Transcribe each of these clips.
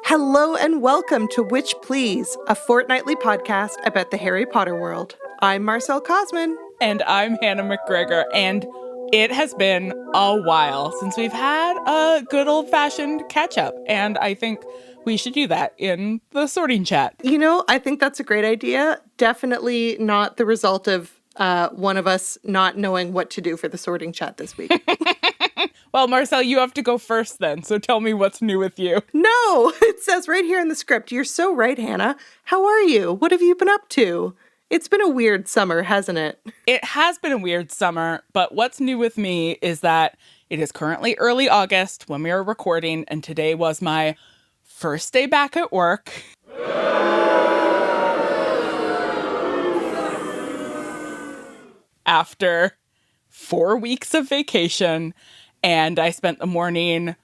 Hello and welcome to Witch Please, a fortnightly podcast about the Harry Potter world. I'm Marcel Cosman. And I'm Hannah McGregor, and it has been a while since we've had a good old-fashioned catch-up, and I think we should do that in the sorting chat. You know, I think that's a great idea. Definitely not the result of one of us not knowing what to do for the sorting chat this week. Well, Marcel, you have to go first then, so tell me what's new with you. No, it says right here in the script. You're so right, Hannah. How are you? What have you been up to? It's been a weird summer, hasn't it? It has been a weird summer, but what's new with me is that it is currently early August when we are recording, and today was my first day back at work. After 4 weeks of vacation, and I spent the morning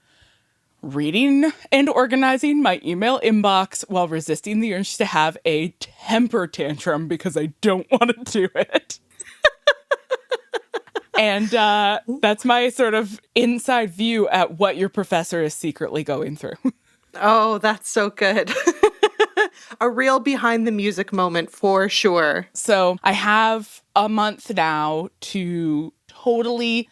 reading and organizing my email inbox while resisting the urge to have a temper tantrum because I don't want to do it. And that's my sort of inside view at what your professor is secretly going through. Oh, that's so good. A real behind the music moment for sure. So I have a month now to totally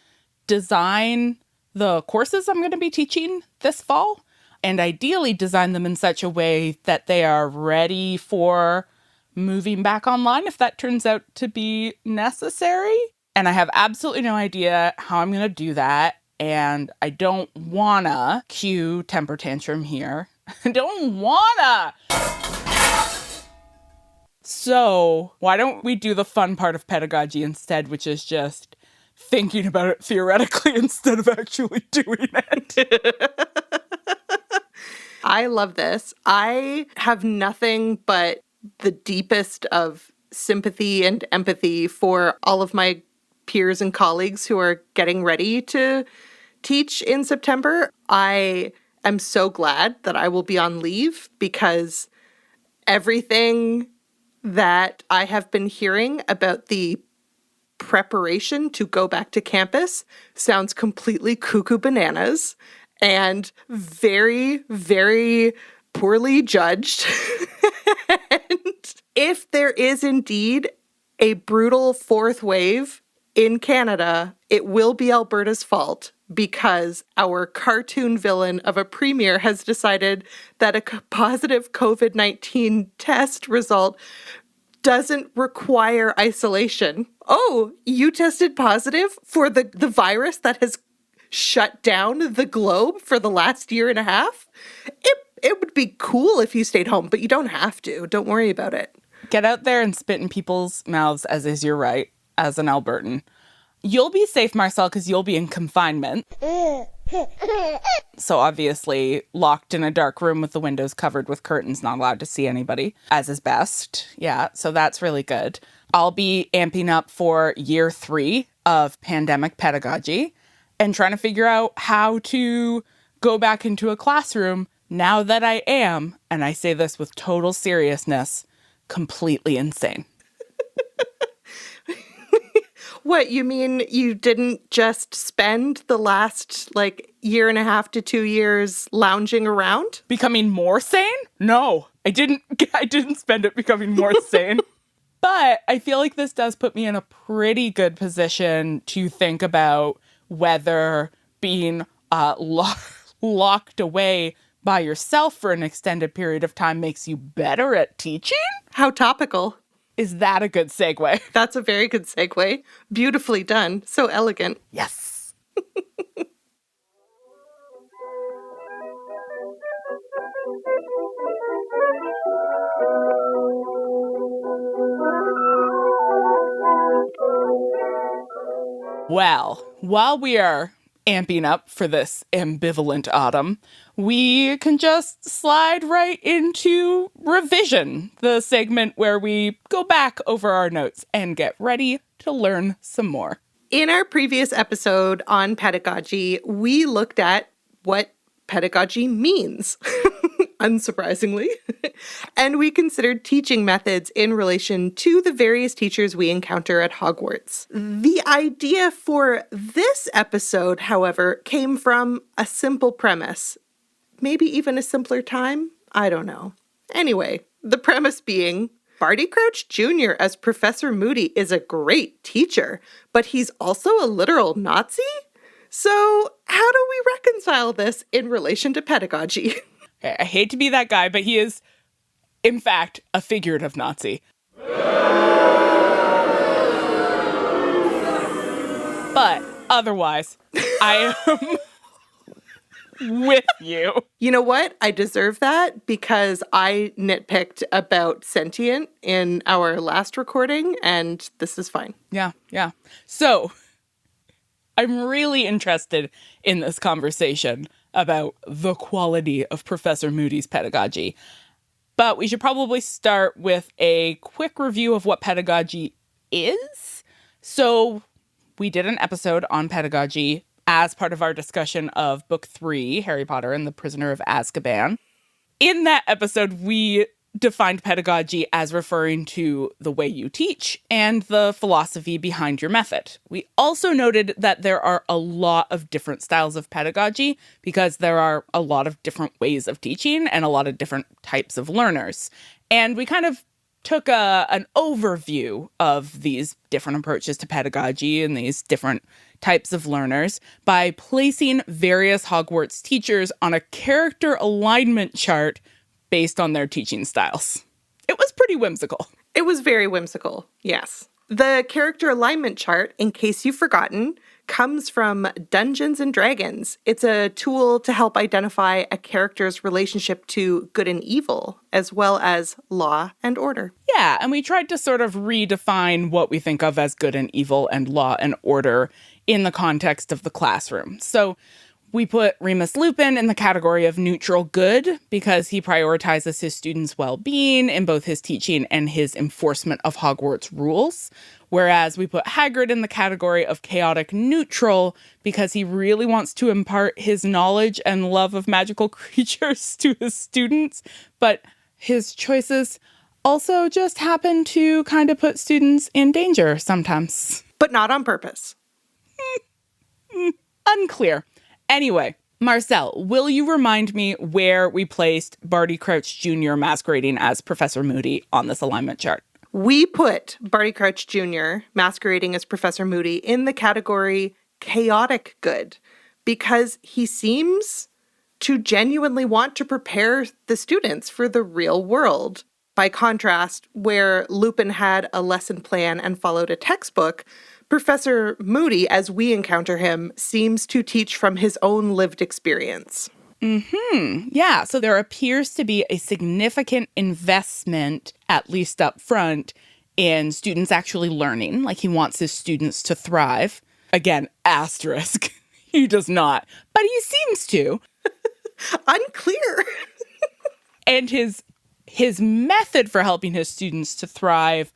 design the courses I'm going to be teaching this fall, and ideally design them in such a way that they are ready for moving back online if that turns out to be necessary. And I have absolutely no idea how I'm going to do that, and I don't wanna cue temper tantrum here. I don't wanna! So why don't we do the fun part of pedagogy instead, which is just thinking about it theoretically instead of actually doing it. I love this. I have nothing but the deepest of sympathy and empathy for all of my peers and colleagues who are getting ready to teach in September. I am so glad that I will be on leave because everything that I have been hearing about the preparation to go back to campus sounds completely cuckoo bananas and very, very poorly judged. And if there is indeed a brutal fourth wave in Canada, it will be Alberta's fault because our cartoon villain of a premier has decided that a positive COVID-19 test result doesn't require isolation. Oh, you tested positive for the virus that has shut down the globe for the last year and a half? It would be cool if you stayed home, but you don't have to. Don't worry about it. Get out there and spit in people's mouths, as is your right, as an Albertan. You'll be safe, Marcel, because you'll be in confinement. So obviously locked in a dark room with the windows covered with curtains, not allowed to see anybody, as is best. Yeah, so that's really good. I'll be amping up for year 3 of pandemic pedagogy and trying to figure out how to go back into a classroom now that I am, and I say this with total seriousness, completely insane. What, you mean you didn't just spend the last, year and a half to 2 years lounging around? Becoming more sane? No, I didn't spend it becoming more sane. But I feel like this does put me in a pretty good position to think about whether being locked away by yourself for an extended period of time makes you better at teaching? How topical. Is that a good segue? That's a very good segue. Beautifully done. So elegant. Yes. Well, while we are amping up for this ambivalent autumn, we can just slide right into revision, the segment where we go back over our notes and get ready to learn some more. In our previous episode on pedagogy, we looked at what pedagogy means. unsurprisingly. And we considered teaching methods in relation to the various teachers we encounter at Hogwarts. The idea for this episode, however, came from a simple premise. Maybe even a simpler time? I don't know. Anyway, the premise being, Barty Crouch Jr. as Professor Moody is a great teacher, but he's also a literal Nazi? So how do we reconcile this in relation to pedagogy? I hate to be that guy, but he is, in fact, a figurative Nazi. But otherwise, I am with you. You know what? I deserve that because I nitpicked about sentient in our last recording, and this is fine. Yeah. So, I'm really interested in this conversation about the quality of Professor Moody's pedagogy. But we should probably start with a quick review of what pedagogy is. So, we did an episode on pedagogy as part of our discussion of Book 3, Harry Potter and the Prisoner of Azkaban. In that episode, we defined pedagogy as referring to the way you teach and the philosophy behind your method. We also noted that there are a lot of different styles of pedagogy because there are a lot of different ways of teaching and a lot of different types of learners. And we kind of took an overview of these different approaches to pedagogy and these different types of learners by placing various Hogwarts teachers on a character alignment chart based on their teaching styles. It was pretty whimsical. It was very whimsical, yes. The character alignment chart, in case you've forgotten, comes from Dungeons and Dragons. It's a tool to help identify a character's relationship to good and evil, as well as law and order. Yeah, and we tried to sort of redefine what we think of as good and evil and law and order in the context of the classroom. So we put Remus Lupin in the category of neutral good because he prioritizes his students' well-being in both his teaching and his enforcement of Hogwarts rules. Whereas we put Hagrid in the category of chaotic neutral because he really wants to impart his knowledge and love of magical creatures to his students. But his choices also just happen to kind of put students in danger sometimes. But not on purpose. Unclear. Anyway, Marcel, will you remind me where we placed Barty Crouch Jr. masquerading as Professor Moody on this alignment chart? We put Barty Crouch Jr. masquerading as Professor Moody in the category chaotic good because he seems to genuinely want to prepare the students for the real world. By contrast, where Lupin had a lesson plan and followed a textbook, Professor Moody, as we encounter him, seems to teach from his own lived experience. Yeah, so there appears to be a significant investment, at least up front, in students actually learning. Like he wants his students to thrive. Again, asterisk. He does not, but he seems to. Unclear. And his method for helping his students to thrive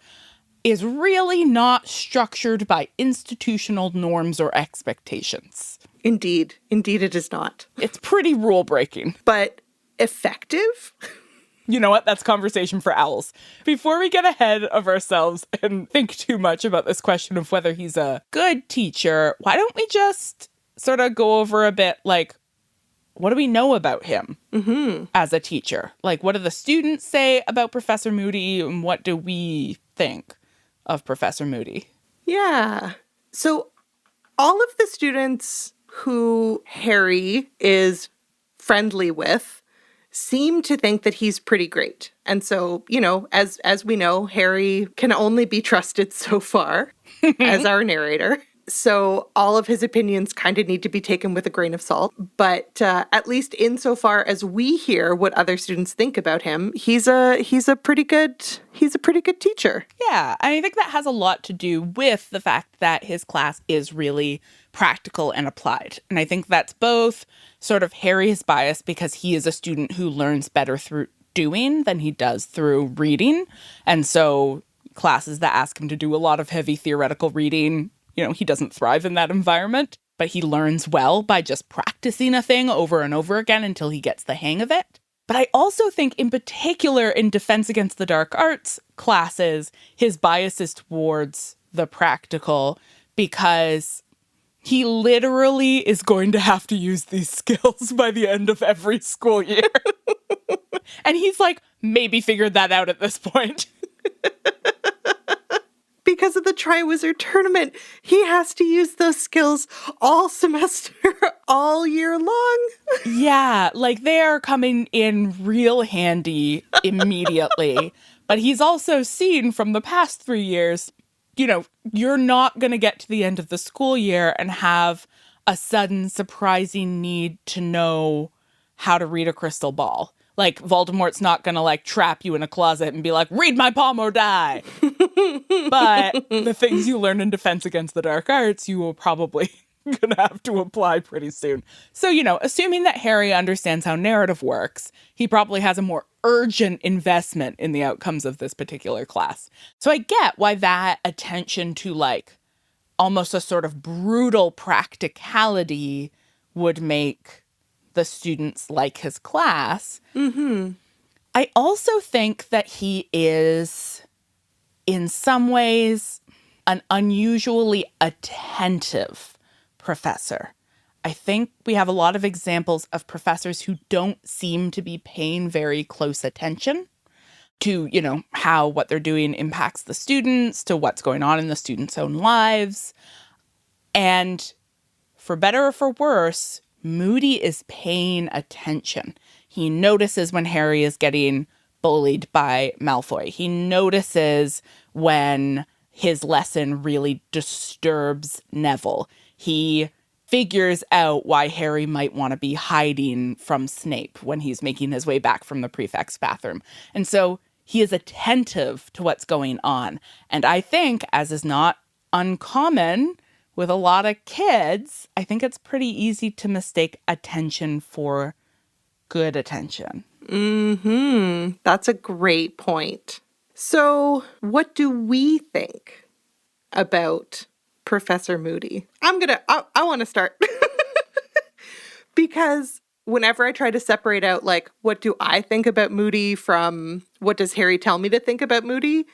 is really not structured by institutional norms or expectations. Indeed. Indeed, it is not. It's pretty rule-breaking. But effective? You know what? That's conversation for owls. Before we get ahead of ourselves and think too much about this question of whether he's a good teacher, why don't we just sort of go over a bit, like, what do we know about him as a teacher? Like, what do the students say about Professor Moody, and what do we think of Professor Moody? Yeah. So all of the students who Harry is friendly with seem to think that he's pretty great. And so, you know, as we know, Harry can only be trusted so far as our narrator. So all of his opinions kind of need to be taken with a grain of salt. But at least insofar as we hear what other students think about him, he's a pretty good teacher. Yeah, I think that has a lot to do with the fact that his class is really practical and applied. And I think that's both sort of Harry's bias because he is a student who learns better through doing than he does through reading. And so classes that ask him to do a lot of heavy theoretical reading, you know, he doesn't thrive in that environment, but he learns well by just practicing a thing over and over again until he gets the hang of it. But I also think in particular in Defense Against the Dark Arts classes, his bias is towards the practical because he literally is going to have to use these skills by the end of every school year. And he's like, maybe figured that out at this point. Because of the Triwizard Tournament, he has to use those skills all semester, all year long. Yeah, like they are coming in real handy immediately. But he's also seen from the past 3 years, you know, you're not going to get to the end of the school year and have a sudden surprising need to know how to read a crystal ball. Like, Voldemort's not going to, like, trap you in a closet and be like, read my palm or die. But the things you learn in Defense Against the Dark Arts, you will probably going to have to apply pretty soon. So, you know, assuming that Harry understands how narrative works, he probably has a more urgent investment in the outcomes of this particular class. So I get why that attention to, like, almost a sort of brutal practicality would make the students like his class. Mm-hmm. I also think that he is, in some ways, an unusually attentive professor. I think we have a lot of examples of professors who don't seem to be paying very close attention to, you know, how what they're doing impacts the students, to what's going on in the students' own lives. And for better or for worse, Moody is paying attention. He notices when Harry is getting bullied by Malfoy. He notices when his lesson really disturbs Neville. He figures out why Harry might want to be hiding from Snape when he's making his way back from the prefect's bathroom. And so he is attentive to what's going on. And I think, as is not uncommon with a lot of kids, I think it's pretty easy to mistake attention for good attention. Mm-hmm. That's a great point. So, what do we think about Professor Moody? I want to start. Because whenever I try to separate out, like, what do I think about Moody from what does Harry tell me to think about Moody,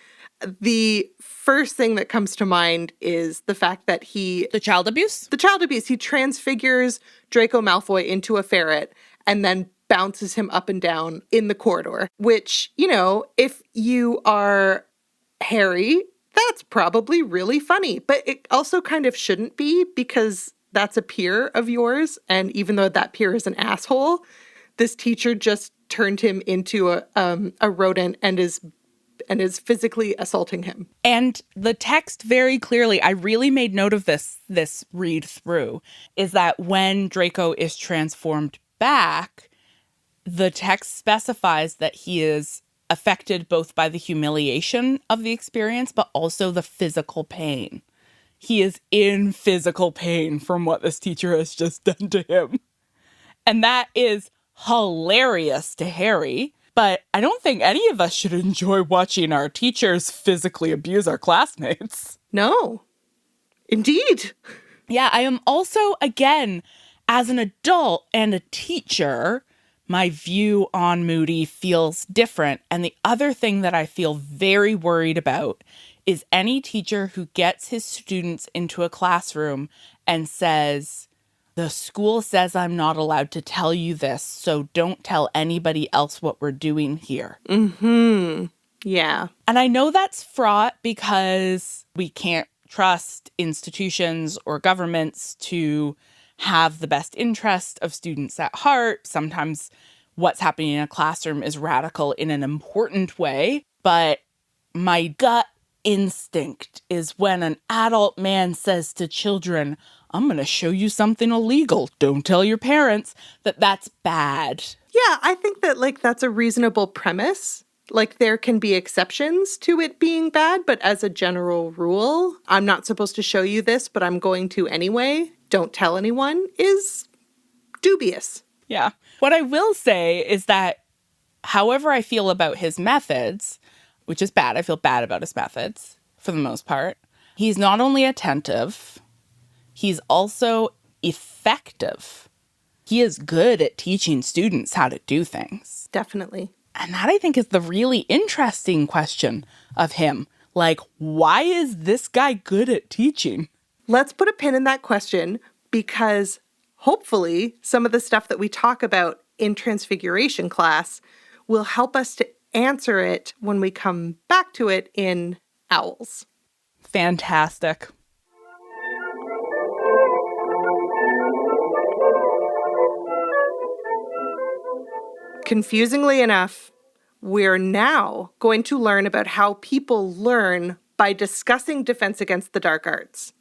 the first thing that comes to mind is the fact that The child abuse? The child abuse. He transfigures Draco Malfoy into a ferret and then bounces him up and down in the corridor, which, you know, if you are Harry, that's probably really funny. But it also kind of shouldn't be, because that's a peer of yours. And even though that peer is an asshole, this teacher just turned him into a rodent and is physically assaulting him. And the text very clearly, I really made note of this read through, is that when Draco is transformed back, the text specifies that he is affected both by the humiliation of the experience, but also the physical pain. He is in physical pain from what this teacher has just done to him. And that is hilarious to Harry. But I don't think any of us should enjoy watching our teachers physically abuse our classmates. No, indeed. Yeah, I am also, again, as an adult and a teacher, my view on Moody feels different. And the other thing that I feel very worried about is any teacher who gets his students into a classroom and says, the school says I'm not allowed to tell you this, so don't tell anybody else what we're doing here. Mm-hmm. Yeah. And I know that's fraught because we can't trust institutions or governments to have the best interest of students at heart. Sometimes what's happening in a classroom is radical in an important way. But my gut instinct is when an adult man says to children, I'm going to show you something illegal, don't tell your parents, that's bad. Yeah, I think that, like, that's a reasonable premise. Like, there can be exceptions to it being bad, but as a general rule, I'm not supposed to show you this, but I'm going to anyway. Don't tell anyone is dubious. Yeah. What I will say is that however I feel about his methods, which is bad, I feel bad about his methods for the most part, he's not only attentive, he's also effective. he is good at teaching students how to do things. Definitely. And that, I think, is the really interesting question of him. Like, why is this guy good at teaching? Let's put a pin in that question, because hopefully some of the stuff that we talk about in Transfiguration class will help us to answer it when we come back to it in Owls. Fantastic. Confusingly enough, we're now going to learn about how people learn by discussing Defense Against the Dark Arts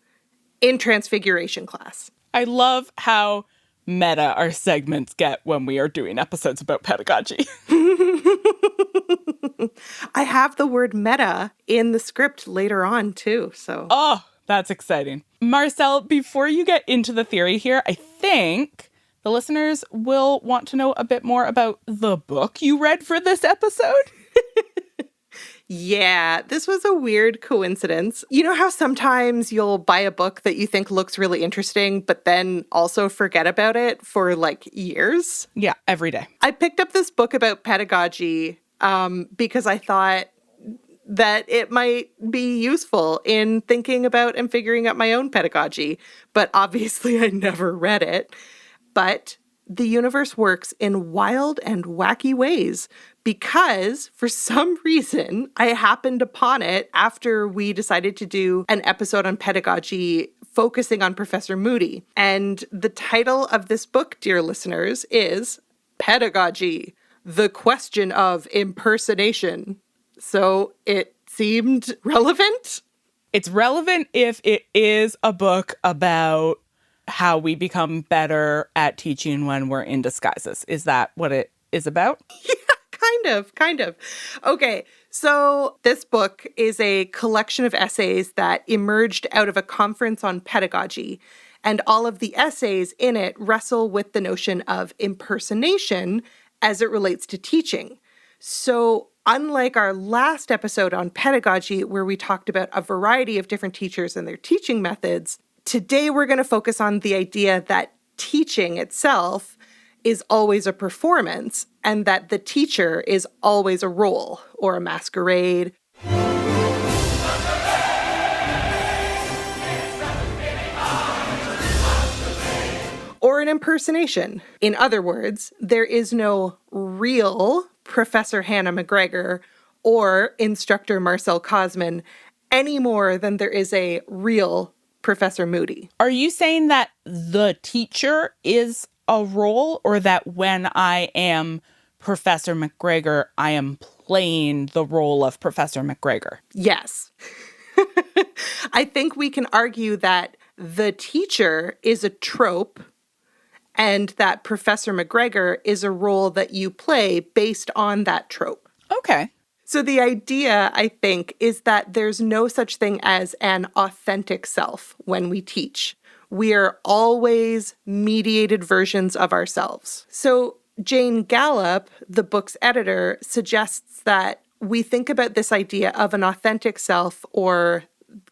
in Transfiguration class. I love how meta our segments get when we are doing episodes about pedagogy. I have the word meta in the script later on, too, so... Oh, that's exciting. Marcel, before you get into the theory here, I think the listeners will want to know a bit more about the book you read for this episode. Yeah, this was a weird coincidence. You know how sometimes you'll buy a book that you think looks really interesting, but then also forget about it for like years? Yeah, every day. I picked up this book about pedagogy because I thought that it might be useful in thinking about and figuring out my own pedagogy, but obviously I never read it. But the universe works in wild and wacky ways because for some reason I happened upon it after we decided to do an episode on pedagogy focusing on Professor Moody. And the title of this book, dear listeners, is Pedagogy, the Question of Impersonation. So it seemed relevant. It's relevant if it is a book about how we become better at teaching when we're in disguises. Is that what it is about? Yeah, kind of. Okay, so this book is a collection of essays that emerged out of a conference on pedagogy, and all of the essays in it wrestle with the notion of impersonation as it relates to teaching. So unlike our last episode on pedagogy, where we talked about a variety of different teachers and their teaching methods, today we're going to focus on the idea that teaching itself is always a performance and that the teacher is always a role or a masquerade. Or an impersonation. In other words, there is no real Professor Hannah McGregor or Instructor Marcel Cosman any more than there is a real Professor Moody. Are you saying that the teacher is a role, or that when I am Professor McGregor, I am playing the role of Professor McGregor? Yes. I think we can argue that the teacher is a trope and that Professor McGregor is a role that you play based on that trope. Okay. So the idea, I think, is that there's no such thing as an authentic self when we teach. We are always mediated versions of ourselves. So Jane Gallop, the book's editor, suggests that we think about this idea of an authentic self, or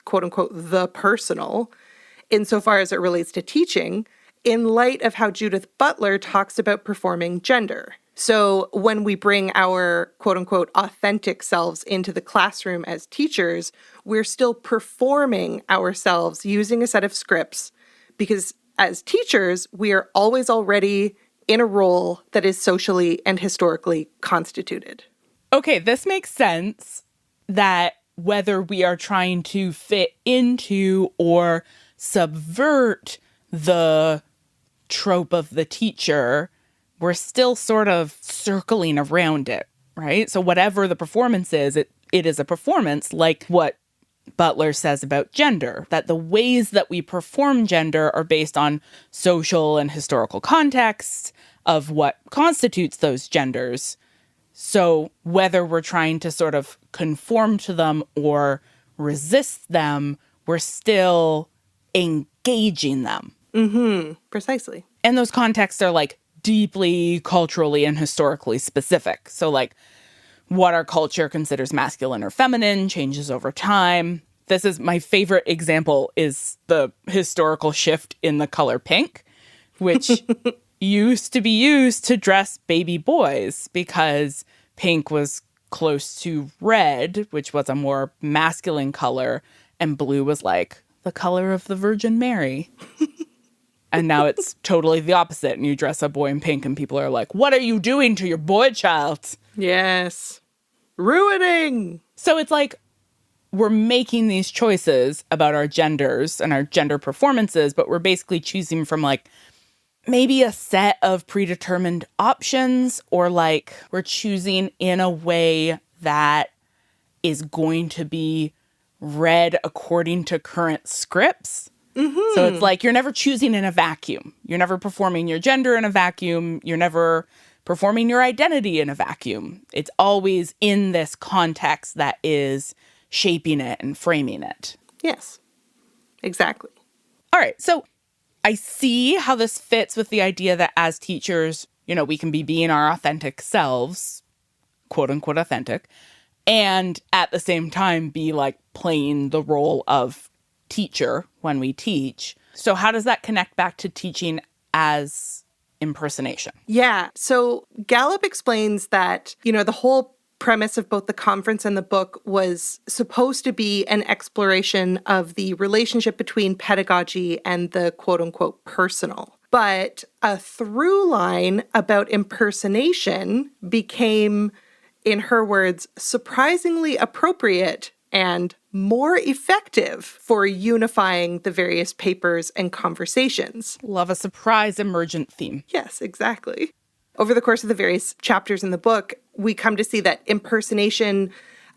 quote unquote, the personal, insofar as it relates to teaching, in light of how Judith Butler talks about performing gender. So when we bring our quote-unquote authentic selves into the classroom as teachers, we're still performing ourselves using a set of scripts, because as teachers, we are always already in a role that is socially and historically constituted. Okay, this makes sense that whether we are trying to fit into or subvert the trope of the teacher, we're still sort of circling around it, right? So whatever the performance is, it is a performance, like what Butler says about gender, that the ways that we perform gender are based on social and historical contexts of what constitutes those genders. So whether we're trying to sort of conform to them or resist them, we're still engaging them. Mm-hmm. Precisely. And those contexts are like deeply culturally and historically specific. So like what our culture considers masculine or feminine changes over time. This is my favorite example, is the historical shift in the color pink, which used to be used to dress baby boys because pink was close to red, which was a more masculine color, and blue was like the color of the Virgin Mary. And now it's totally the opposite, and you dress a boy in pink and people are like, what are you doing to your boy child? Yes. Ruining. So it's like we're making these choices about our genders and our gender performances, but we're basically choosing from like maybe a set of predetermined options, or like we're choosing in a way that is going to be read according to current scripts. Mm-hmm. So it's like you're never choosing in a vacuum. You're never performing your gender in a vacuum. You're never performing your identity in a vacuum. It's always in this context that is shaping it and framing it. Yes, exactly. All right, so I see how this fits with the idea that as teachers, you know, we can be being our authentic selves, quote unquote authentic, and at the same time be like playing the role of teacher when we teach. So how does that connect back to teaching as impersonation? Yeah. So Gallop explains that, you know, the whole premise of both the conference and the book was supposed to be an exploration of the relationship between pedagogy and the quote unquote personal. But a through line about impersonation became, in her words, surprisingly appropriate and more effective for unifying the various papers and conversations. Love a surprise emergent theme. Yes, exactly. Over the course of the various chapters in the book, we come to see that impersonation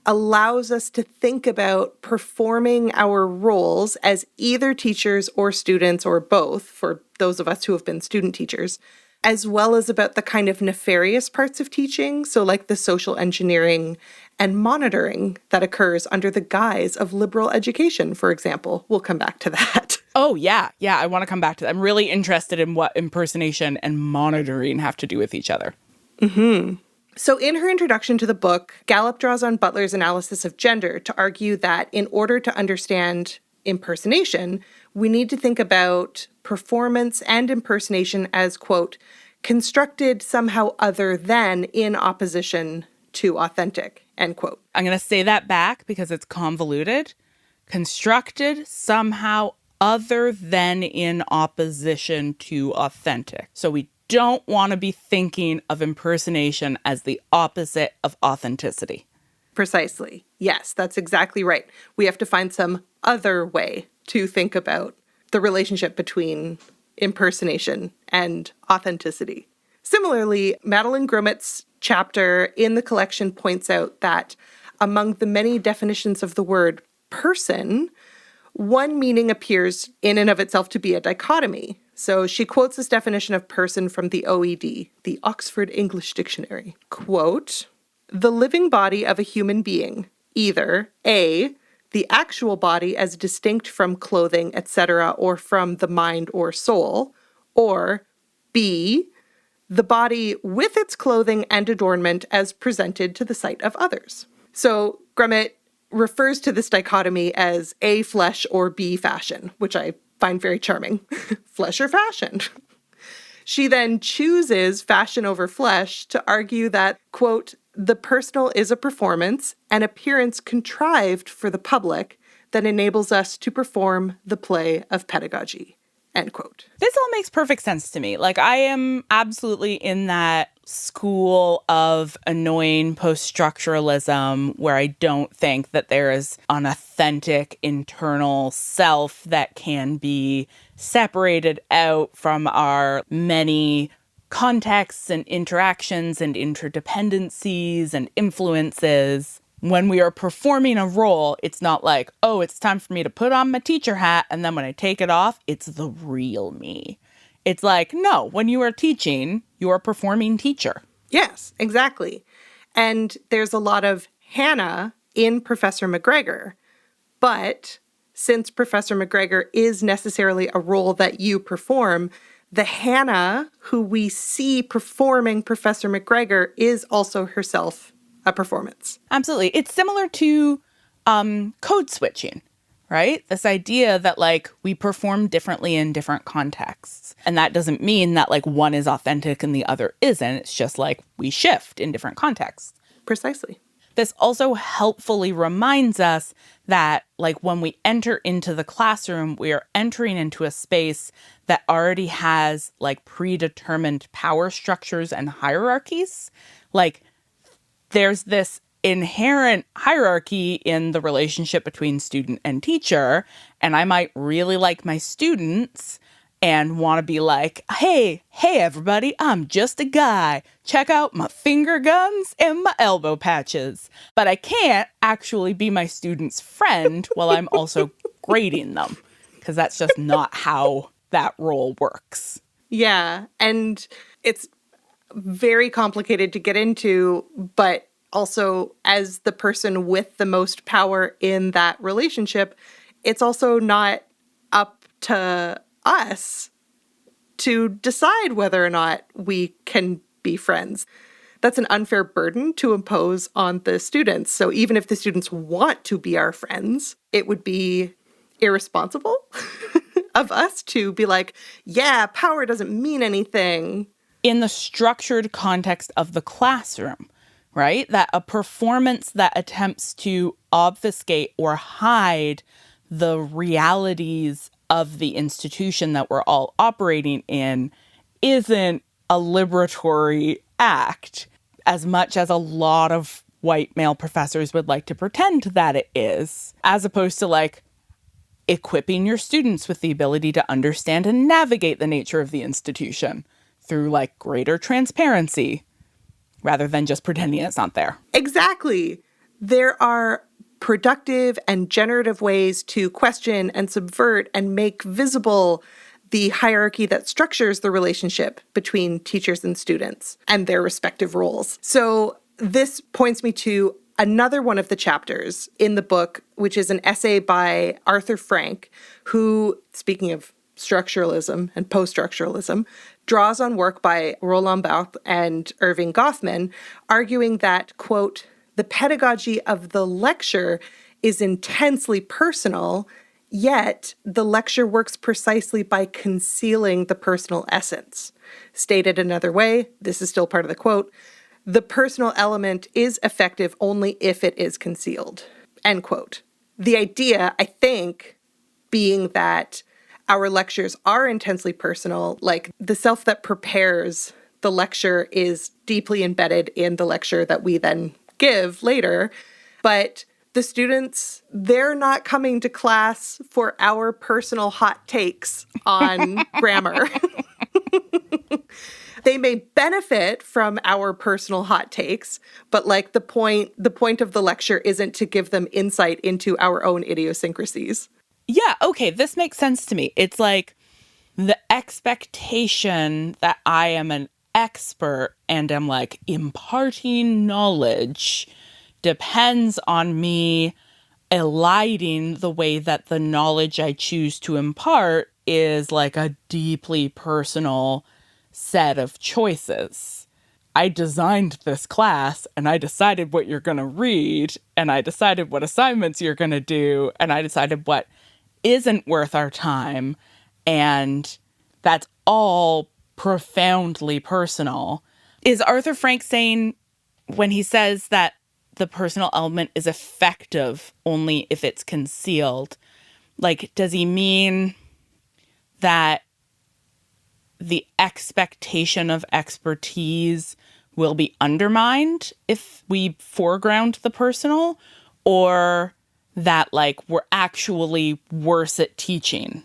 allows us to think about performing our roles as either teachers or students or both, for those of us who have been student teachers, as well as about the kind of nefarious parts of teaching, so like the social engineering and monitoring that occurs under the guise of liberal education, for example. We'll come back to that. Oh, yeah. Yeah, I want to come back to that. I'm really interested in what impersonation and monitoring have to do with each other. Mm-hmm. So in her introduction to the book, Gallop draws on Butler's analysis of gender to argue that in order to understand impersonation, we need to think about performance and impersonation as, quote, constructed somehow other than in opposition to authentic, end quote. I'm going to say that back because it's convoluted. Constructed somehow other than in opposition to authentic. So we don't want to be thinking of impersonation as the opposite of authenticity. Precisely. Yes, that's exactly right. We have to find some other way to think about the relationship between impersonation and authenticity. Similarly, Madeline Gromit's chapter in the collection points out that among the many definitions of the word person, one meaning appears in and of itself to be a dichotomy. So she quotes this definition of person from the OED, the Oxford English Dictionary. Quote, the living body of a human being, either A, the actual body as distinct from clothing, etc., or from the mind or soul, or B, the body with its clothing and adornment as presented to the sight of others. So Grummet refers to this dichotomy as A, flesh, or B, fashion, which I find very charming. Flesh or fashion. She then chooses fashion over flesh to argue that, quote, the personal is a performance, an appearance contrived for the public that enables us to perform the play of pedagogy, end quote. This all makes perfect sense to me. Like, I am absolutely in that school of annoying post-structuralism where I don't think that there is an authentic internal self that can be separated out from our many contexts and interactions and interdependencies and influences. When we are performing a role, it's not like, oh, it's time for me to put on my teacher hat, and then when I take it off, it's the real me. It's like, no, when you are teaching, you are performing teacher. Yes, exactly. And there's a lot of Hannah in Professor McGregor. But since Professor McGregor is necessarily a role that you perform, the Hannah who we see performing Professor McGregor is also herself a performance. Absolutely. It's similar to code switching, right? This idea that like we perform differently in different contexts. And that doesn't mean that like one is authentic and the other isn't. It's just like we shift in different contexts. Precisely. This also helpfully reminds us that like when we enter into the classroom, we are entering into a space that already has like predetermined power structures and hierarchies. Like there's this inherent hierarchy in the relationship between student and teacher. And I might really like my students and want to be like, hey, everybody, I'm just a guy. Check out my finger guns and my elbow patches. But I can't actually be my student's friend while I'm also grading them, because that's just not how that role works. Yeah. And it's very complicated to get into, but also as the person with the most power in that relationship, it's also not up to us to decide whether or not we can be friends. That's an unfair burden to impose on the students. So even if the students want to be our friends, it would be irresponsible of us to be like, yeah, power doesn't mean anything. In the structured context of the classroom, right? That a performance that attempts to obfuscate or hide the realities of the institution that we're all operating in isn't a liberatory act, as much as a lot of white male professors would like to pretend that it is, as opposed to like equipping your students with the ability to understand and navigate the nature of the institution through like greater transparency rather than just pretending it's not there. Exactly. There are productive and generative ways to question and subvert and make visible the hierarchy that structures the relationship between teachers and students and their respective roles. So this points me to another one of the chapters in the book, which is an essay by Arthur Frank, who, speaking of structuralism and post-structuralism, draws on work by Roland Barthes and Irving Goffman, arguing that, quote, the pedagogy of the lecture is intensely personal, yet the lecture works precisely by concealing the personal essence. Stated another way, this is still part of the quote, the personal element is effective only if it is concealed, end quote. The idea, I think, being that our lectures are intensely personal, like the self that prepares the lecture is deeply embedded in the lecture that we then give later. But the students, they're not coming to class for our personal hot takes on grammar. They may benefit from our personal hot takes, but like the point of the lecture isn't to give them insight into our own idiosyncrasies. Yeah, okay, this makes sense to me. It's like the expectation that I am an expert and am like imparting knowledge depends on me eliding the way that the knowledge I choose to impart is like a deeply personal set of choices. I designed this class and I decided what you're going to read and I decided what assignments you're going to do and I decided what isn't worth our time. And that's all profoundly personal. Is Arthur Frank saying when he says that the personal element is effective only if it's concealed, like, does he mean that the expectation of expertise will be undermined if we foreground the personal, or that like we're actually worse at teaching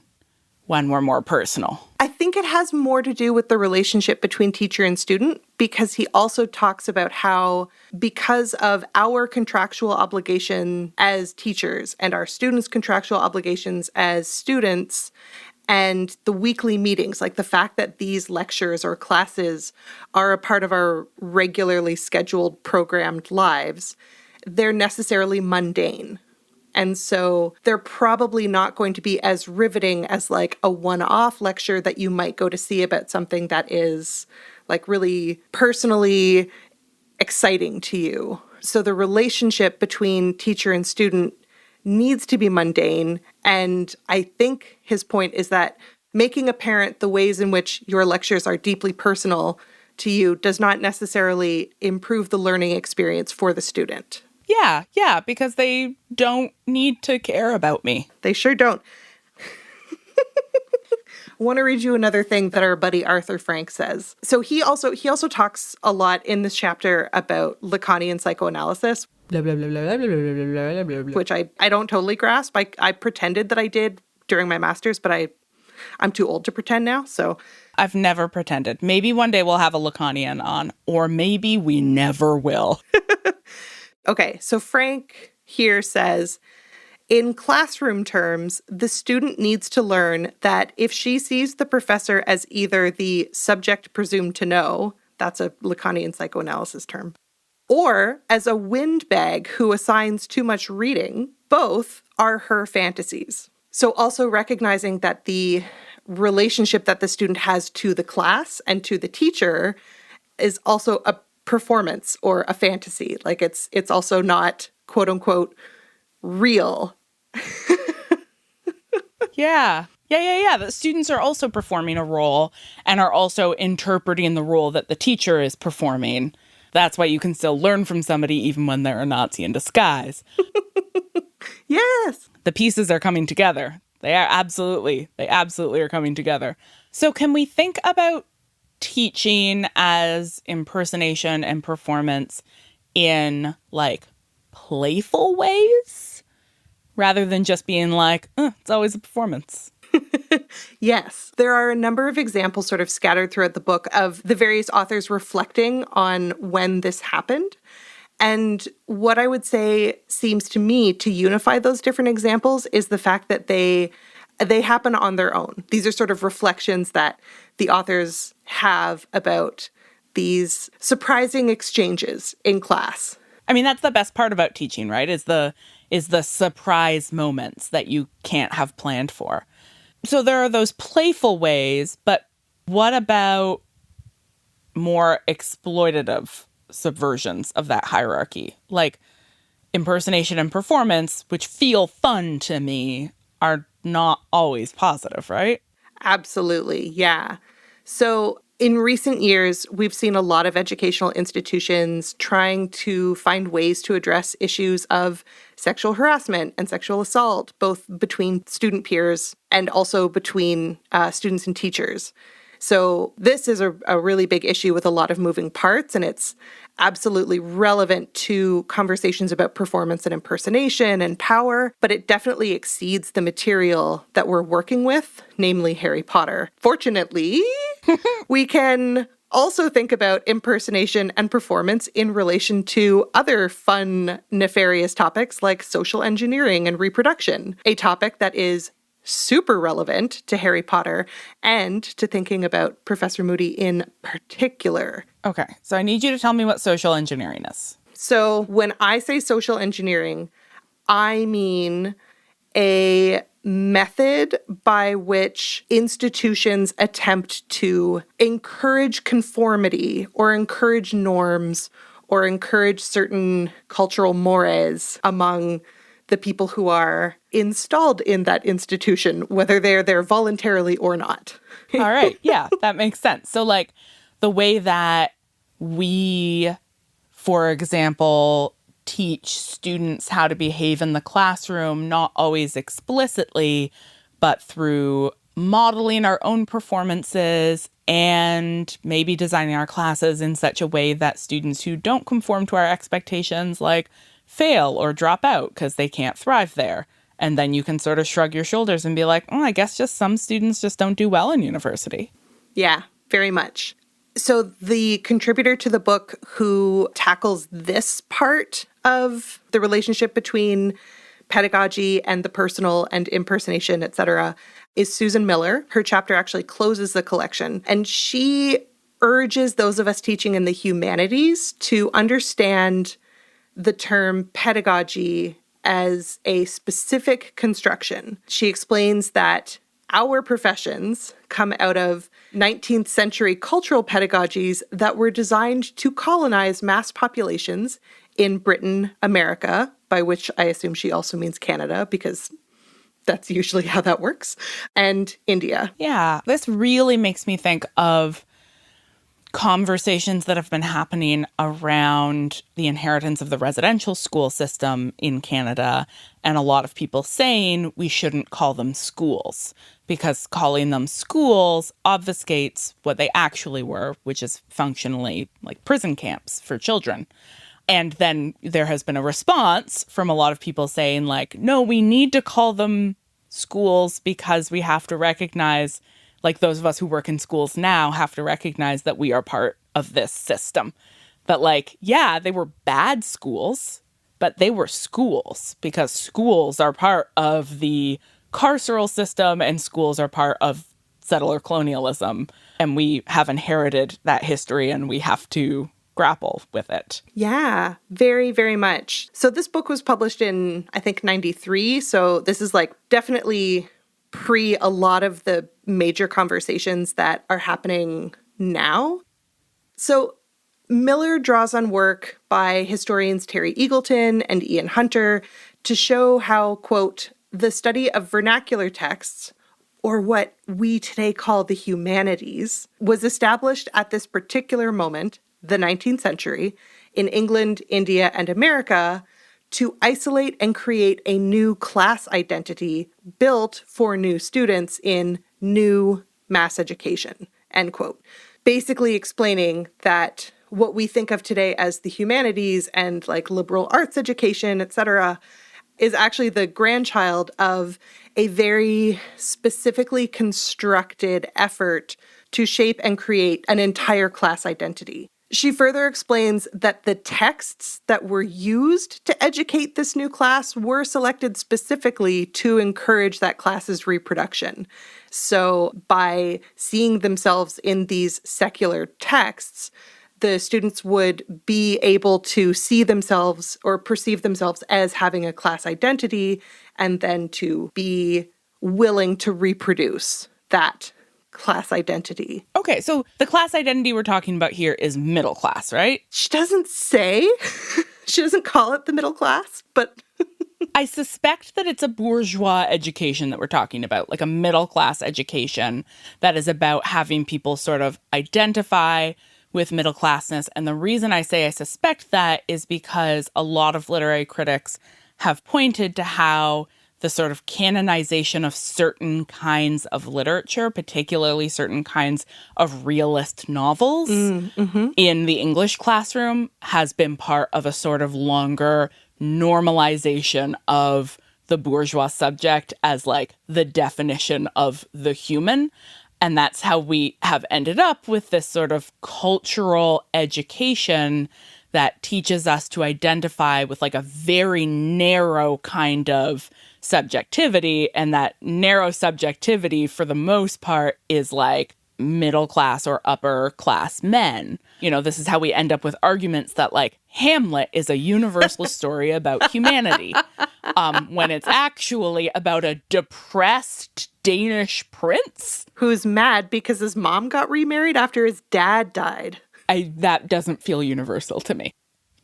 when we're more personal? I think it has more to do with the relationship between teacher and student, because he also talks about how, because of our contractual obligation as teachers and our students' contractual obligations as students, and the weekly meetings, like the fact that these lectures or classes are a part of our regularly scheduled programmed lives, they're necessarily mundane. And so they're probably not going to be as riveting as like a one-off lecture that you might go to see about something that is like really personally exciting to you. So the relationship between teacher and student needs to be mundane. And I think his point is that making apparent the ways in which your lectures are deeply personal to you does not necessarily improve the learning experience for the student. Yeah, because they don't need to care about me. They sure don't. I want to read you another thing that our buddy Arthur Frank says. So he also talks a lot in this chapter about Lacanian psychoanalysis, Blah, blah, blah, blah, blah, blah, blah, blah, blah, blah. which I don't totally grasp. I pretended that I did during my master's, but I'm too old to pretend now, so. I've never pretended. Maybe one day we'll have a Lacanian on, or maybe we never will. Okay, so Frank here says, in classroom terms, the student needs to learn that if she sees the professor as either the subject presumed to know, that's a Lacanian psychoanalysis term, or as a windbag who assigns too much reading, both are her fantasies. So also recognizing that the relationship that the student has to the class and to the teacher is also a performance or a fantasy. Like it's also not, quote unquote, real. Yeah. The students are also performing a role and are also interpreting the role that the teacher is performing. That's why you can still learn from somebody even when they're a Nazi in disguise. Yes. The pieces are coming together. They absolutely are coming together. So can we think about teaching as impersonation and performance in like playful ways rather than just being like, it's always a performance? Yes. There are a number of examples sort of scattered throughout the book of the various authors reflecting on when this happened. And what I would say seems to me to unify those different examples is the fact that they happen on their own. These are sort of reflections that the authors have about these surprising exchanges in class. I mean, that's the best part about teaching, right? Is the surprise moments that you can't have planned for. So there are those playful ways, but what about more exploitative subversions of that hierarchy? Like impersonation and performance, which feel fun to me, are not always positive, right? Absolutely, yeah. So in recent years, we've seen a lot of educational institutions trying to find ways to address issues of sexual harassment and sexual assault, both between student peers and also between students and teachers. So this is a really big issue with a lot of moving parts, and it's absolutely relevant to conversations about performance and impersonation and power, but it definitely exceeds the material that we're working with, namely Harry Potter. Fortunately, we can also think about impersonation and performance in relation to other fun, nefarious topics like social engineering and reproduction, a topic that is super relevant to Harry Potter and to thinking about Professor Moody in particular. Okay, so I need you to tell me what social engineering is. So when I say social engineering, I mean a method by which institutions attempt to encourage conformity or encourage norms or encourage certain cultural mores among the people who are installed in that institution, whether they're there voluntarily or not. All right. Yeah, that makes sense. So like the way that we, for example, teach students how to behave in the classroom, not always explicitly, but through modeling our own performances and maybe designing our classes in such a way that students who don't conform to our expectations like fail or drop out because they can't thrive there. And then you can sort of shrug your shoulders and be like, I guess just some students just don't do well in university. Yeah, very much. So the contributor to the book who tackles this part of the relationship between pedagogy and the personal and impersonation, etc., is Susan Miller. Her chapter actually closes the collection, and she urges those of us teaching in the humanities to understand the term pedagogy as a specific construction. She explains that our professions come out of 19th century cultural pedagogies that were designed to colonize mass populations in Britain, America, by which I assume she also means Canada, because that's usually how that works, and India. Yeah, this really makes me think of conversations that have been happening around the inheritance of the residential school system in Canada, and a lot of people saying we shouldn't call them schools because calling them schools obfuscates what they actually were, which is functionally like prison camps for children. And then there has been a response from a lot of people saying, like, no, we need to call them schools because we have to recognize, like those of us who work in schools now have to recognize that we are part of this system. But like, yeah, they were bad schools, but they were schools because schools are part of the carceral system and schools are part of settler colonialism. And we have inherited that history and we have to grapple with it. Yeah, very, very much. So this book was published in, I think, 93. So this is like definitely pre a lot of the major conversations that are happening now. So Miller draws on work by historians Terry Eagleton and Ian Hunter to show how, quote, the study of vernacular texts, or what we today call the humanities, was established at this particular moment, the 19th century, in England, India, and America, to isolate and create a new class identity built for new students in new mass education, end quote. Basically explaining that what we think of today as the humanities and like liberal arts education, etc., is actually the grandchild of a very specifically constructed effort to shape and create an entire class identity. She further explains that the texts that were used to educate this new class were selected specifically to encourage that class's reproduction. So by seeing themselves in these secular texts, the students would be able to see themselves or perceive themselves as having a class identity and then to be willing to reproduce that class identity. Okay, so the class identity we're talking about here is middle class, right? She doesn't say. She doesn't call it the middle class, but I suspect that it's a bourgeois education that we're talking about, like a middle class education that is about having people sort of identify with middle classness. And the reason I say I suspect that is because a lot of literary critics have pointed to how the sort of canonization of certain kinds of literature, particularly certain kinds of realist novels in the English classroom, has been part of a sort of longer normalization of the bourgeois subject as like the definition of the human. And that's how we have ended up with this sort of cultural education that teaches us to identify with like a very narrow kind of subjectivity. And that narrow subjectivity, for the most part, is like middle class or upper class men. You know, this is how we end up with arguments that like Hamlet is a universalist story about humanity, when it's actually about a depressed Danish prince who's mad because his mom got remarried after his dad died. That doesn't feel universal to me.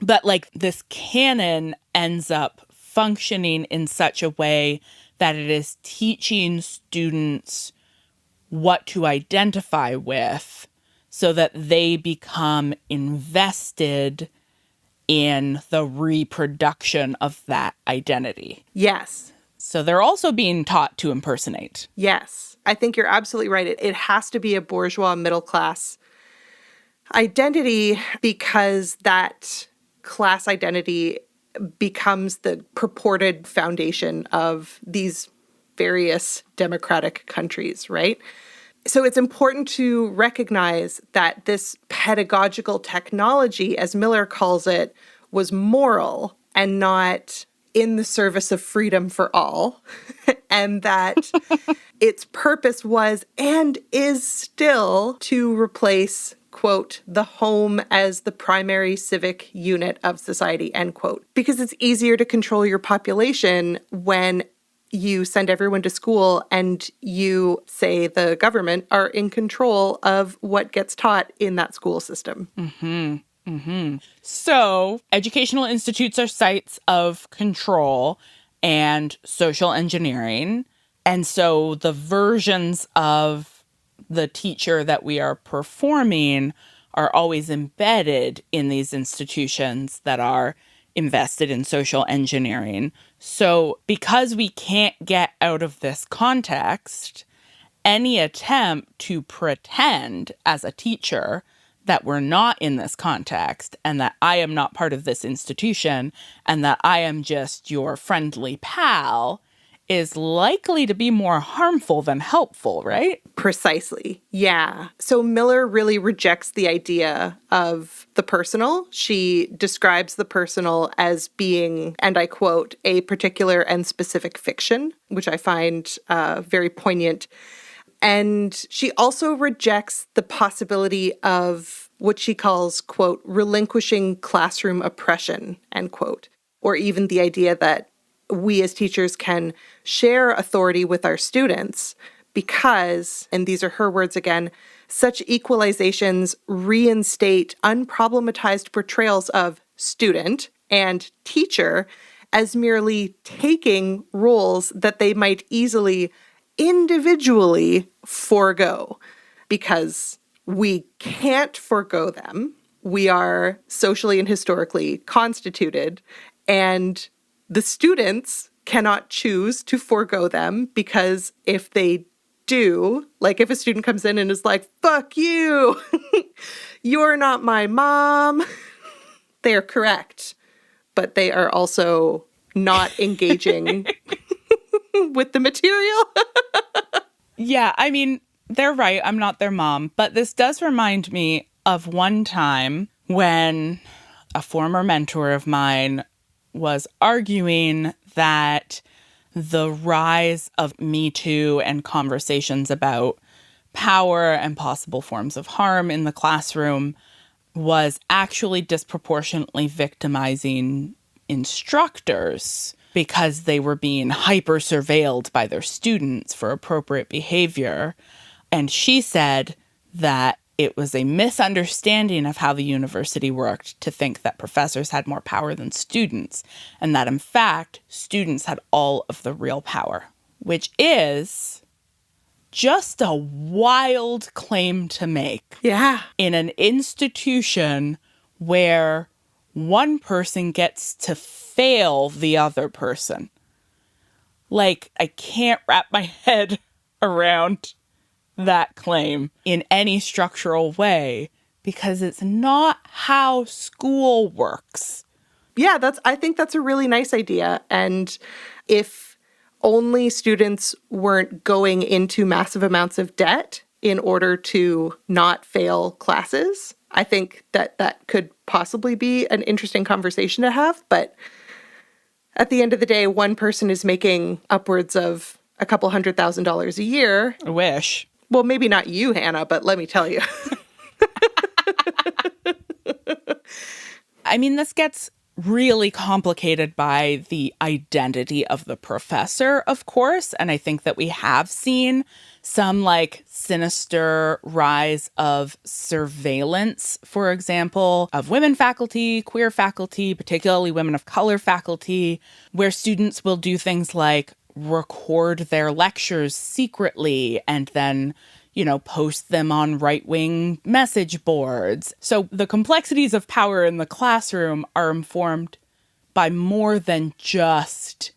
But like this canon ends up functioning in such a way that it is teaching students what to identify with so that they become invested in the reproduction of that identity. Yes. So they're also being taught to impersonate. Yes. I think you're absolutely right. It has to be a bourgeois middle class identity because that class identity becomes the purported foundation of these various democratic countries, right? So it's important to recognize that this pedagogical technology, as Miller calls it, was moral and not in the service of freedom for all, and that its purpose was and is still to replace, quote, the home as the primary civic unit of society, end quote. Because it's easier to control your population when you send everyone to school and you, say the government, are in control of what gets taught in that school system. Mm-hmm. So educational institutes are sites of control and social engineering. And so the versions of the teacher that we are performing are always embedded in these institutions that are invested in social engineering. So because we can't get out of this context, any attempt to pretend as a teacher that we're not in this context and that I am not part of this institution and that I am just your friendly pal is likely to be more harmful than helpful, right? Precisely. Yeah. So Miller really rejects the idea of the personal. She describes the personal as being, and I quote, a particular and specific fiction, which I find very poignant. And she also rejects the possibility of what she calls, quote, relinquishing classroom oppression, end quote, or even the idea that we as teachers can share authority with our students because, and these are her words again, such equalizations reinstate unproblematized portrayals of student and teacher as merely taking roles that they might easily individually forego, because we can't forego them. We are socially and historically constituted, and the students cannot choose to forego them, because if they do, like if a student comes in and is like, fuck you, you're not my mom, they are correct, but they are also not engaging with the material. Yeah, I mean, they're right. I'm not their mom. But this does remind me of one time when a former mentor of mine was arguing that the rise of Me Too and conversations about power and possible forms of harm in the classroom was actually disproportionately victimizing instructors because they were being hyper surveilled by their students for appropriate behavior. And she said that it was a misunderstanding of how the university worked to think that professors had more power than students, and that in fact, students had all of the real power, which is just a wild claim to make. Yeah. In an institution where one person gets to fail the other person. Like, I can't wrap my head around that claim in any structural way because it's not how school works. Yeah, I think that's a really nice idea. And if only students weren't going into massive amounts of debt in order to not fail classes, I think that could possibly be an interesting conversation to have. But at the end of the day, one person is making upwards of a couple $100,000 a year. I wish. Well, maybe not you, Hannah, but let me tell you. I mean, this gets really complicated by the identity of the professor, of course. And I think that we have seen some like sinister rise of surveillance, for example, of women faculty, queer faculty, particularly women of color faculty, where students will do things like record their lectures secretly and then, you know, post them on right-wing message boards. So the complexities of power in the classroom are informed by more than just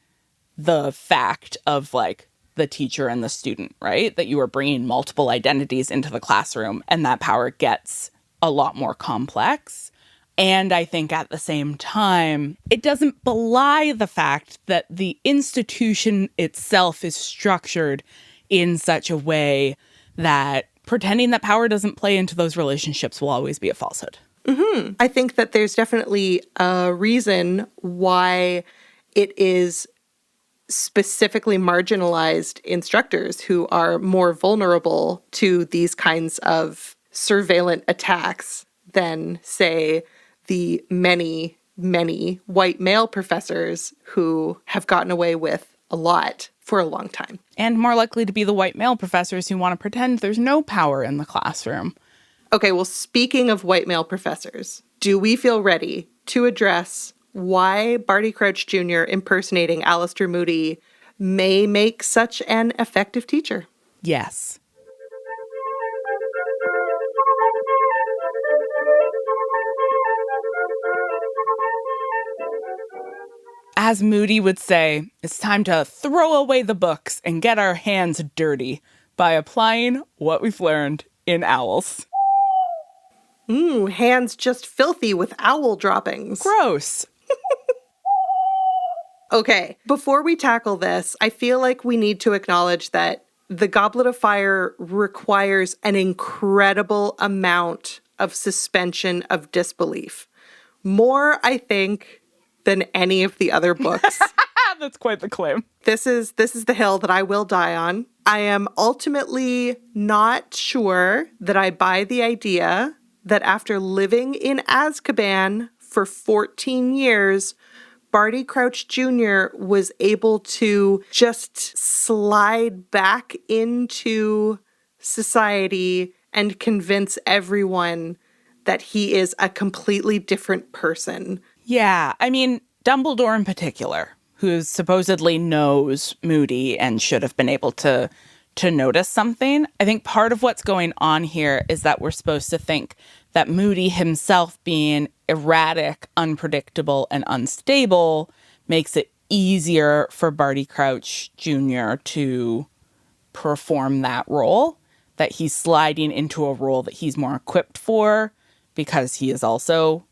the fact of like the teacher and the student, right? That you are bringing multiple identities into the classroom and that power gets a lot more complex. And I think at the same time, it doesn't belie the fact that the institution itself is structured in such a way that pretending that power doesn't play into those relationships will always be a falsehood. Mm-hmm. I think that there's definitely a reason why it is specifically marginalized instructors who are more vulnerable to these kinds of surveillance attacks than, say, the many, many white male professors who have gotten away with a lot for a long time. And more likely to be the white male professors who want to pretend there's no power in the classroom. Okay, well, speaking of white male professors, do we feel ready to address why Barty Crouch Jr. impersonating Alistair Moody may make such an effective teacher? Yes. As Moody would say, it's time to throw away the books and get our hands dirty by applying what we've learned in owls. Hands just filthy with owl droppings. Gross. Okay, before we tackle this, I feel like we need to acknowledge that the Goblet of Fire requires an incredible amount of suspension of disbelief. More, I think, than any of the other books. That's quite the claim. This is the hill that I will die on. I am ultimately not sure that I buy the idea that after living in Azkaban for 14 years, Barty Crouch Jr. was able to just slide back into society and convince everyone that he is a completely different person. Yeah, I mean, Dumbledore in particular, who supposedly knows Moody and should have been able to notice something. I think part of what's going on here is that we're supposed to think that Moody himself being erratic, unpredictable, and unstable makes it easier for Barty Crouch Jr. to perform that role, that he's sliding into a role that he's more equipped for because he is also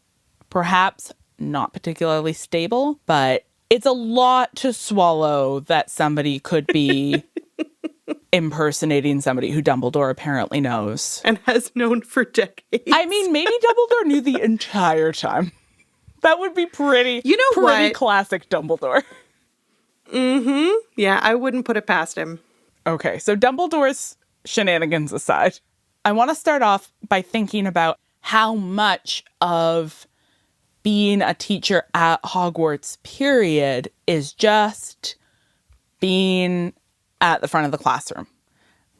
perhaps not particularly stable. But it's a lot to swallow that somebody could be impersonating somebody who Dumbledore apparently knows. And has known for decades. I mean, maybe Dumbledore knew the entire time. That would be pretty classic Dumbledore. Mm-hmm. Yeah, I wouldn't put it past him. Okay, so Dumbledore's shenanigans aside, I want to start off by thinking about how much of being a teacher at Hogwarts, period, is just being at the front of the classroom.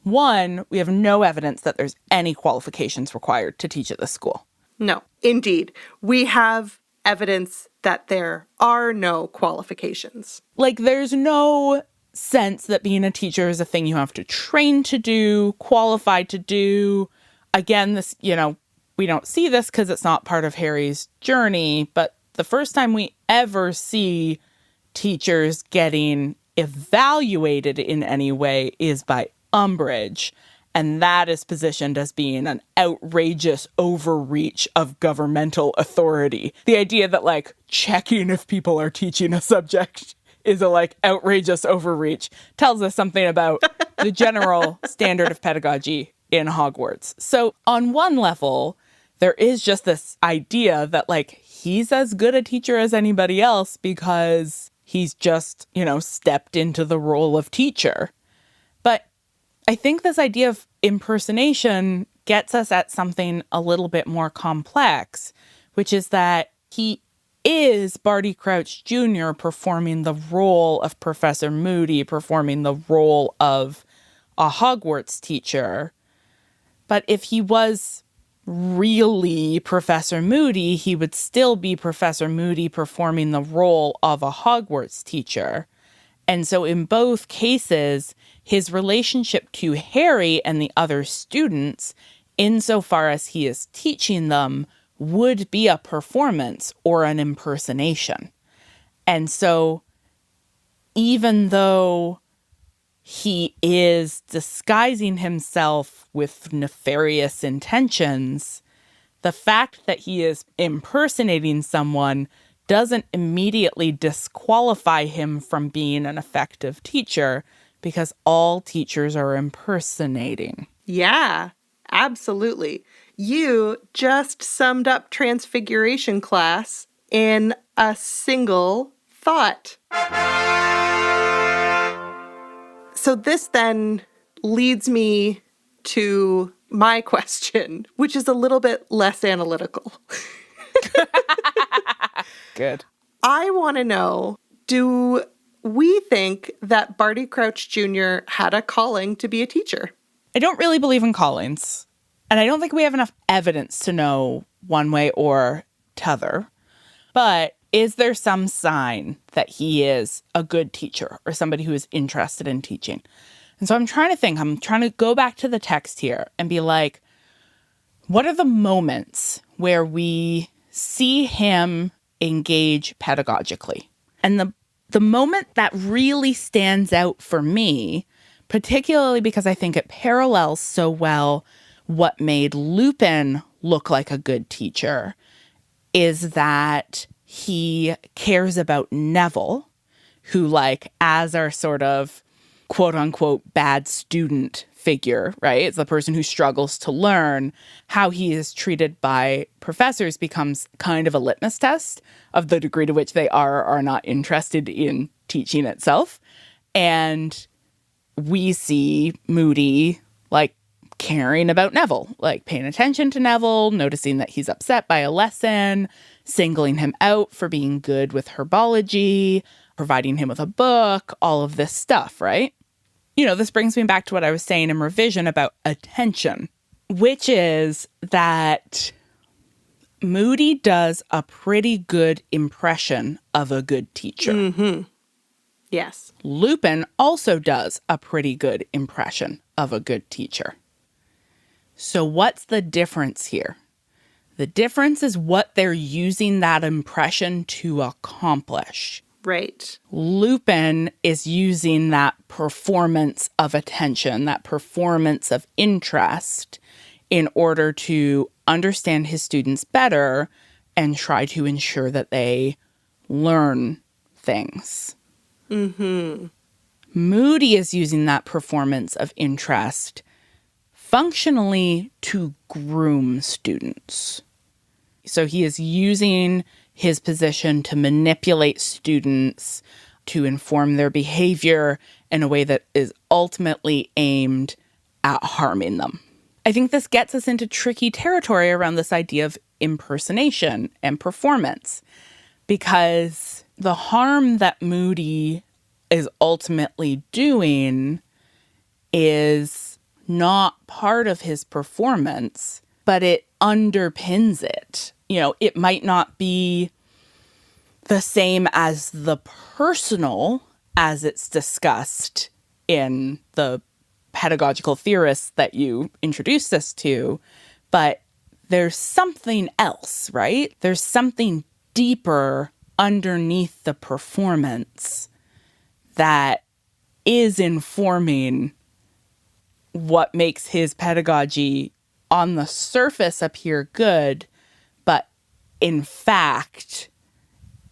One, we have no evidence that there's any qualifications required to teach at this school. No, indeed. We have evidence that there are no qualifications. Like, there's no sense that being a teacher is a thing you have to train to do, qualify to do. Again, this, we don't see this because it's not part of Harry's journey, but the first time we ever see teachers getting evaluated in any way is by Umbridge, and that is positioned as being an outrageous overreach of governmental authority. The idea that, checking if people are teaching a subject is a, outrageous overreach tells us something about the general standard of pedagogy in Hogwarts. So, on one level, there is just this idea that, he's as good a teacher as anybody else because he's just, stepped into the role of teacher. But I think this idea of impersonation gets us at something a little bit more complex, which is that he is Barty Crouch Jr. performing the role of Professor Moody, performing the role of a Hogwarts teacher. But if he was really Professor Moody, he would still be Professor Moody performing the role of a Hogwarts teacher. And so in both cases, his relationship to Harry and the other students, insofar as he is teaching them, would be a performance or an impersonation. And so even though he is disguising himself with nefarious intentions, the fact that he is impersonating someone doesn't immediately disqualify him from being an effective teacher, because all teachers are impersonating. Yeah, absolutely. You just summed up Transfiguration class in a single thought. So this then leads me to my question, which is a little bit less analytical. Good. I want to know, do we think that Barty Crouch Jr. had a calling to be a teacher? I don't really believe in callings. And I don't think we have enough evidence to know one way or t'other. But is there some sign that he is a good teacher or somebody who is interested in teaching? And so I'm trying to go back to the text here and be like, what are the moments where we see him engage pedagogically? And the moment that really stands out for me, particularly because I think it parallels so well what made Lupin look like a good teacher, is that he cares about Neville, who, like, as our sort of quote-unquote bad student figure, right? It's the person who struggles to learn. How he is treated by professors becomes kind of a litmus test of the degree to which they are or are not interested in teaching itself. And we see Moody, like, caring about Neville, like paying attention to Neville, noticing that he's upset by a lesson, singling him out for being good with herbology, providing him with a book, all of this stuff, right? You know, this brings me back to what I was saying in revision about attention, which is that Moody does a pretty good impression of a good teacher. Mm-hmm. Yes. Lupin also does a pretty good impression of a good teacher. So what's the difference here? The difference is what they're using that impression to accomplish. Right. Lupin is using that performance of attention, that performance of interest, in order to understand his students better and try to ensure that they learn things. Mm-hmm. Moody is using that performance of interest functionally to groom students. So he is using his position to manipulate students, to inform their behavior in a way that is ultimately aimed at harming them. I think this gets us into tricky territory around this idea of impersonation and performance, because the harm that Moody is ultimately doing is not part of his performance, but it underpins it. You know, it might not be the same as the personal as it's discussed in the pedagogical theorists that you introduced us to, but there's something else, right? There's something deeper underneath the performance that is informing what makes his pedagogy on the surface appear good, but in fact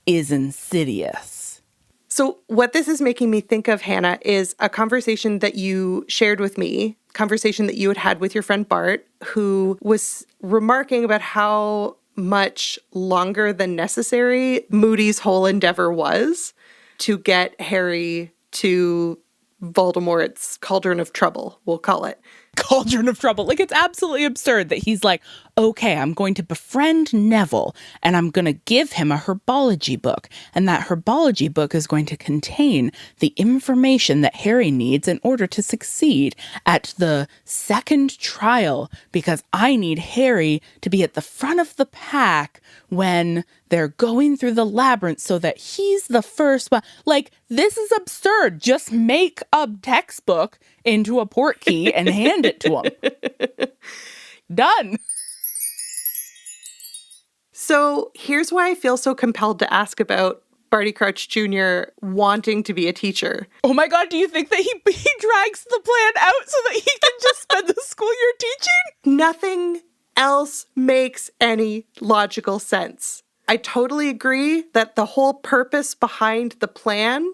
is insidious. So what this is making me think of, Hannah, is a conversation that you shared with me, conversation that you had with your friend Bart, who was remarking about how much longer than necessary Moody's whole endeavor was to get Harry to Voldemort's cauldron of trouble, we'll call it. Cauldron of trouble. Like, it's absolutely absurd that he's like, okay, I'm going to befriend Neville and I'm going to give him a herbology book. And that herbology book is going to contain the information that Harry needs in order to succeed at the second trial, because I need Harry to be at the front of the pack when they're going through the labyrinth so that he's the first one. Like, this is absurd. Just make a textbook into a portkey and hand it to him. Done. So here's why I feel so compelled to ask about Barty Crouch Jr. wanting to be a teacher. Oh my God, do you think that he drags the plan out so that he can just spend the school year teaching? Nothing else makes any logical sense. I totally agree that the whole purpose behind the plan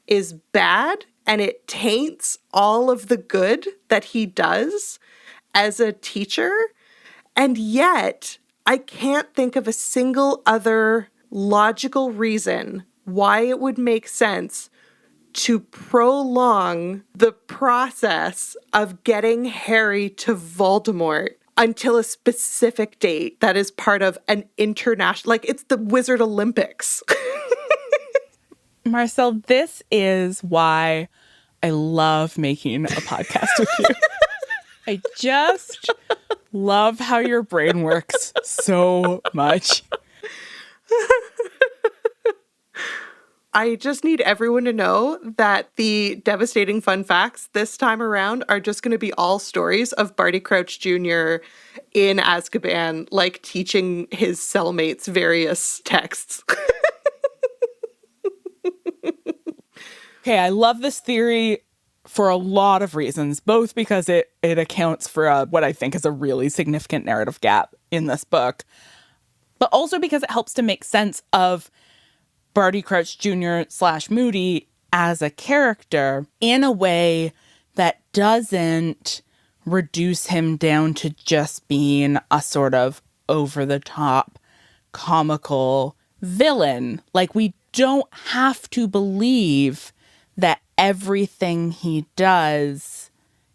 is bad and it taints all of the good that he does as a teacher. And yet, I can't think of a single other logical reason why it would make sense to prolong the process of getting Harry to Voldemort until a specific date that is part of an international, like it's the Wizard Olympics. Marcel, this is why I love making a podcast with you. I just love how your brain works so much. I just need everyone to know that the devastating fun facts this time around are just going to be all stories of Barty Crouch Jr. in Azkaban, like teaching his cellmates various texts. Okay, I love this theory for a lot of reasons, both because it accounts for what I think is a really significant narrative gap in this book, but also because it helps to make sense of Barty Crouch Jr. / Moody as a character in a way that doesn't reduce him down to just being a sort of over-the-top comical villain. Like, we don't have to believe that everything he does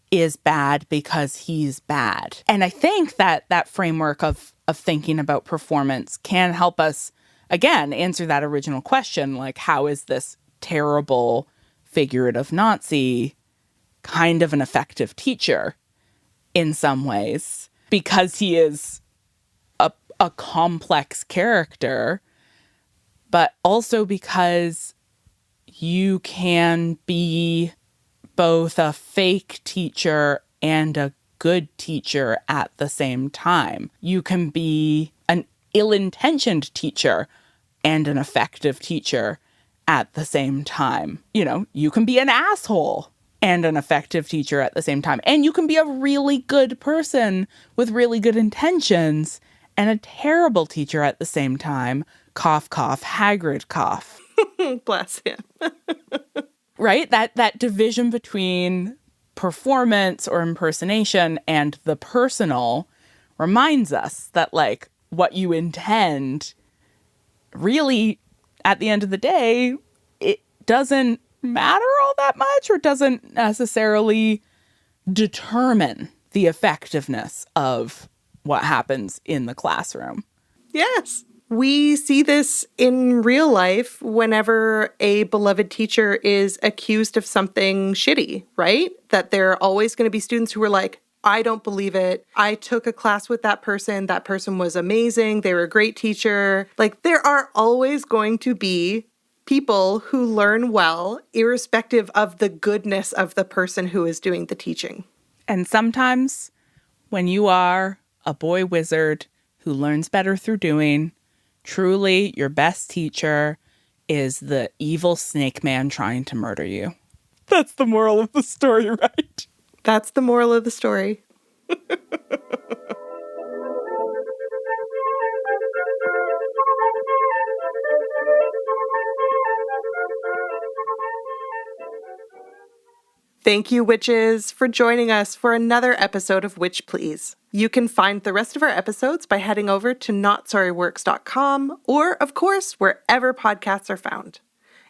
is bad because he's bad. And I think that that framework of thinking about performance can help us, again, answer that original question, like, how is this terrible figurative Nazi kind of an effective teacher in some ways? Because he is a complex character, but also because you can be both a fake teacher and a good teacher at the same time. You can be an ill-intentioned teacher and an effective teacher at the same time. You know, you can be an asshole and an effective teacher at the same time. And you can be a really good person with really good intentions and a terrible teacher at the same time. Cough, cough, Hagrid cough. Bless him. Right? That division between performance or impersonation and the personal reminds us that, like, what you intend really, at the end of the day, it doesn't matter all that much or doesn't necessarily determine the effectiveness of what happens in the classroom. Yes. We see this in real life whenever a beloved teacher is accused of something shitty, right? That there are always going to be students who are like, I don't believe it. I took a class with that person. That person was amazing. They were a great teacher. Like, there are always going to be people who learn well, irrespective of the goodness of the person who is doing the teaching. And sometimes when you are a boy wizard who learns better through doing, truly your best teacher is the evil snake man trying to murder you. That's the moral of the story, right? That's the moral of the story. Thank you, witches, for joining us for another episode of Witch Please. You can find the rest of our episodes by heading over to notsorryworks.com or, of course, wherever podcasts are found.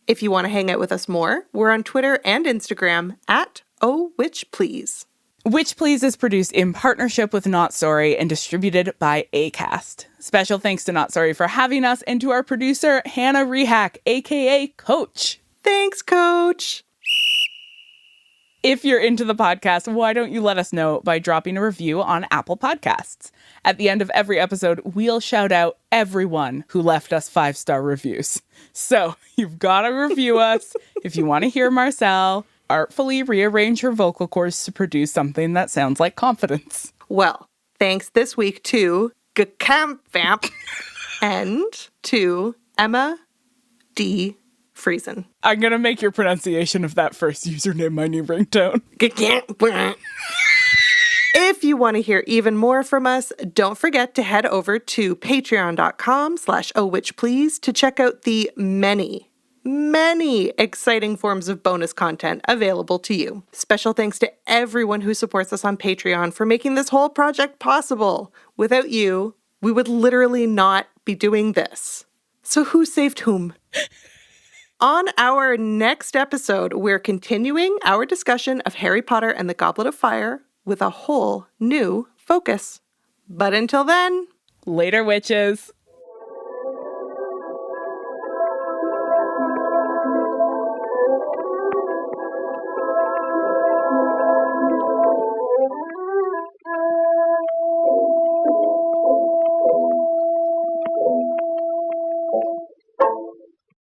If you want to hang out with us more, we're on Twitter and Instagram at @OhWitchPlease. Witch Please is produced in partnership with Not Sorry and distributed by Acast. Special thanks to Not Sorry for having us and to our producer, Hannah Rehack, aka Coach. Thanks, Coach. If you're into the podcast, why don't you let us know by dropping a review on Apple Podcasts? At the end of every episode, we'll shout out everyone who left us 5-star reviews. So you've got to review us if you want to hear Marcel artfully rearrange her vocal cords to produce something that sounds like confidence. Well, thanks this week to Gcamp and to Emma D. Friesen. I'm going to make your pronunciation of that first username my new ringtone. If you want to hear even more from us, don't forget to head over to patreon.com/ohwitchplease to check out the many exciting forms of bonus content available to you. Special thanks to everyone who supports us on Patreon for making this whole project possible. Without you, we would literally not be doing this. So who saved whom? On our next episode, we're continuing our discussion of Harry Potter and the Goblet of Fire with a whole new focus. But until then, later, witches.